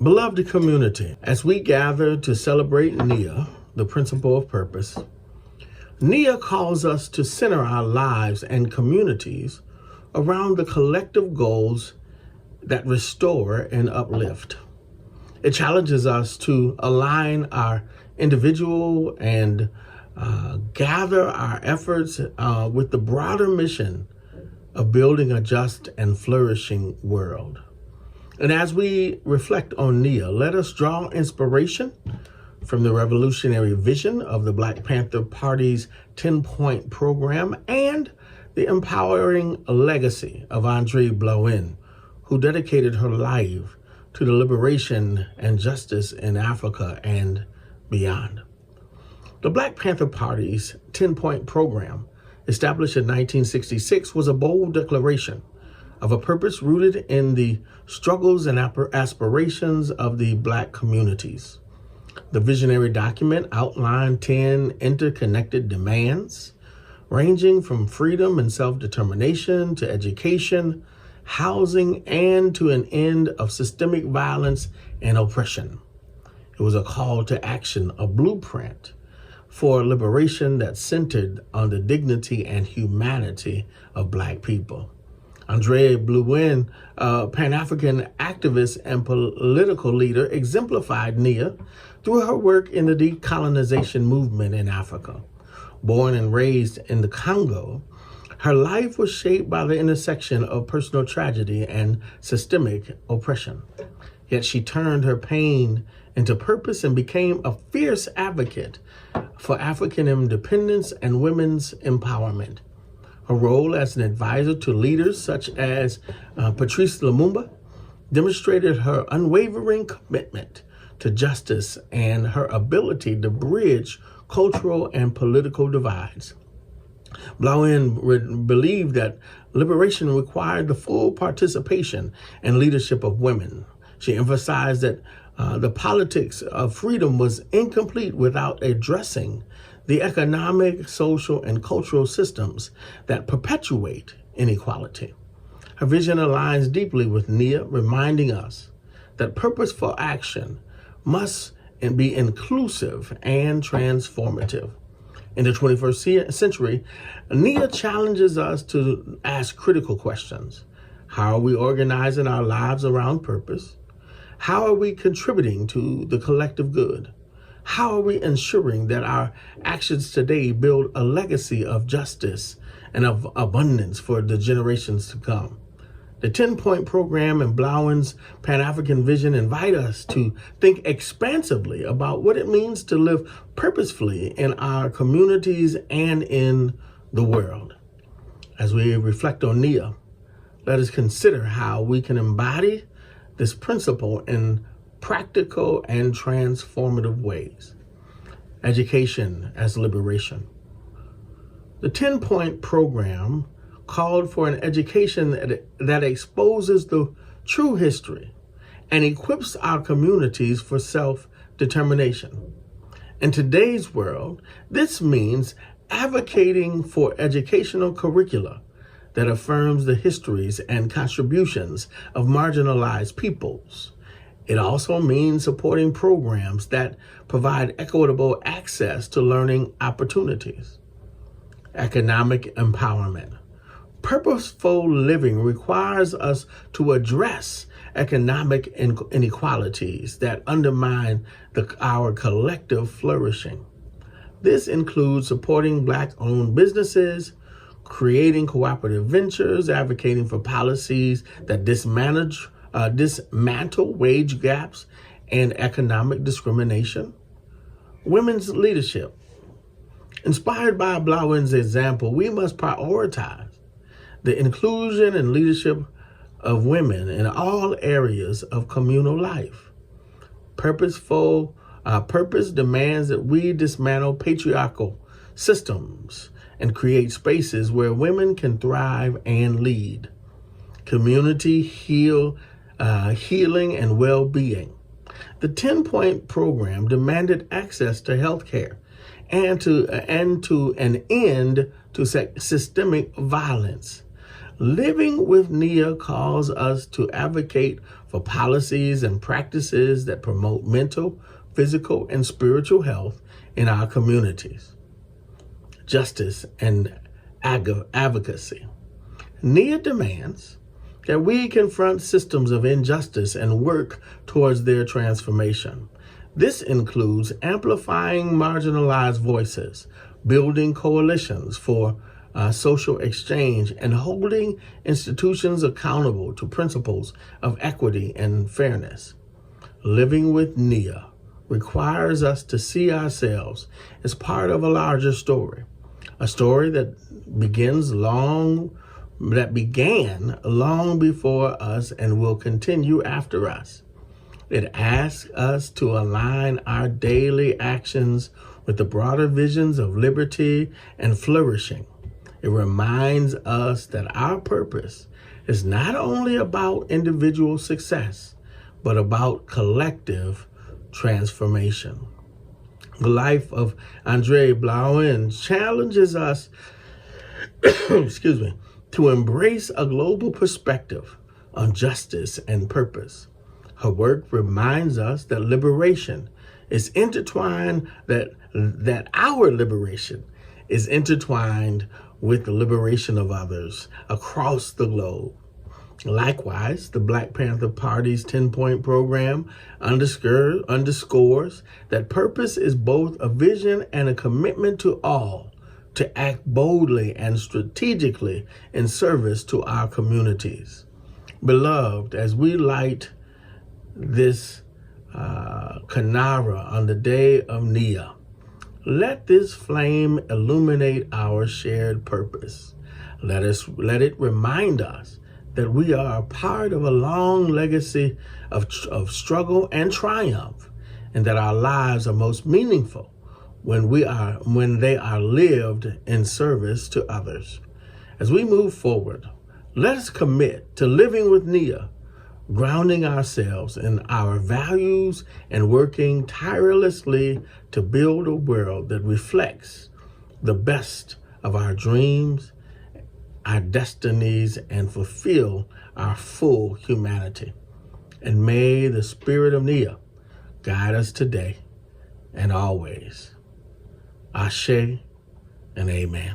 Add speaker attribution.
Speaker 1: Beloved community, as we gather to celebrate Nia, the principle of purpose, Nia calls us to center our lives and communities around the collective goals that restore and uplift. It challenges us to align our individual and gather our efforts with the broader mission of building a just and flourishing world. And as we reflect on Nia, let us draw inspiration from the revolutionary vision of the Black Panther Party's 10-point program and the empowering legacy of Andre Blauin, who dedicated her life to the liberation and justice in Africa and beyond. The Black Panther Party's 10-point program, established in 1966, was a bold declaration of a purpose rooted in the struggles and aspirations of the Black communities. The visionary document outlined 10 interconnected demands, ranging from freedom and self-determination to education, housing, and to an end of systemic violence and oppression. It was a call to action, a blueprint for liberation that centered on the dignity and humanity of Black people. Andre Blauin, Pan-African activist and political leader, exemplified Nia through her work in the decolonization movement in Africa. Born and raised in the Congo, her life was shaped by the intersection of personal tragedy and systemic oppression. Yet she turned her pain into purpose and became a fierce advocate for African independence and women's empowerment. Her role as an advisor to leaders such as Patrice Lumumba demonstrated her unwavering commitment to justice and her ability to bridge cultural and political divides. Blauin believed that liberation required the full participation and leadership of women. She emphasized that the politics of freedom was incomplete without addressing the economic, social, and cultural systems that perpetuate inequality. Her vision aligns deeply with Nia, reminding us that purposeful action must be inclusive and transformative. In the 21st century, Nia challenges us to ask critical questions. How are we organizing our lives around purpose? How are we contributing to the collective good? How are we ensuring that our actions today build a legacy of justice and of abundance for the generations to come? The 10-point program and Blauin's Pan-African vision invite us to think expansively about what it means to live purposefully in our communities and in the world. As we reflect on Nia, let us consider how we can embody this principle in practical and transformative ways. Education as liberation. The 10-point program called for an education that exposes the true history and equips our communities for self-determination. In today's world, this means advocating for educational curricula that affirms the histories and contributions of marginalized peoples. It also means supporting programs that provide equitable access to learning opportunities. Economic empowerment. Purposeful living requires us to address economic inequalities that undermine our collective flourishing. This includes supporting Black-owned businesses, creating cooperative ventures, advocating for policies that dismantle wage gaps and economic discrimination. Women's leadership. Inspired by Blauin's example, we must prioritize the inclusion and leadership of women in all areas of communal life. Purpose demands that we dismantle patriarchal systems and create spaces where women can thrive and lead. Community healing and well-being. The 10-point program demanded access to health care and to an end to systemic violence. Living with Nia calls us to advocate for policies and practices that promote mental, physical, and spiritual health in our communities, justice, and advocacy. Nia demands that we confront systems of injustice and work towards their transformation. This includes amplifying marginalized voices, building coalitions for social exchange, and holding institutions accountable to principles of equity and fairness. Living with Nia requires us to see ourselves as part of a larger story, a story that began long before us and will continue after us. It asks us to align our daily actions with the broader visions of liberty and flourishing. It reminds us that our purpose is not only about individual success, but about collective transformation. The life of Andre Blauin challenges us to embrace a global perspective on justice and purpose. Her work reminds us that liberation is intertwined, that our liberation is intertwined with the liberation of others across the globe. Likewise, the Black Panther Party's 10-point program underscores that purpose is both a vision and a commitment to all to act boldly and strategically in service to our communities. Beloved, as we light this Kanara on the day of Nia, let this flame illuminate our shared purpose. Let it remind us that we are a part of a long legacy of struggle and triumph, and that our lives are most meaningful when they are lived in service to others. As we move forward, let us commit to living with Nia, grounding ourselves in our values and working tirelessly to build a world that reflects the best of our dreams, our destinies, and fulfill our full humanity. And may the spirit of Nia guide us today and always. Ashe and amen.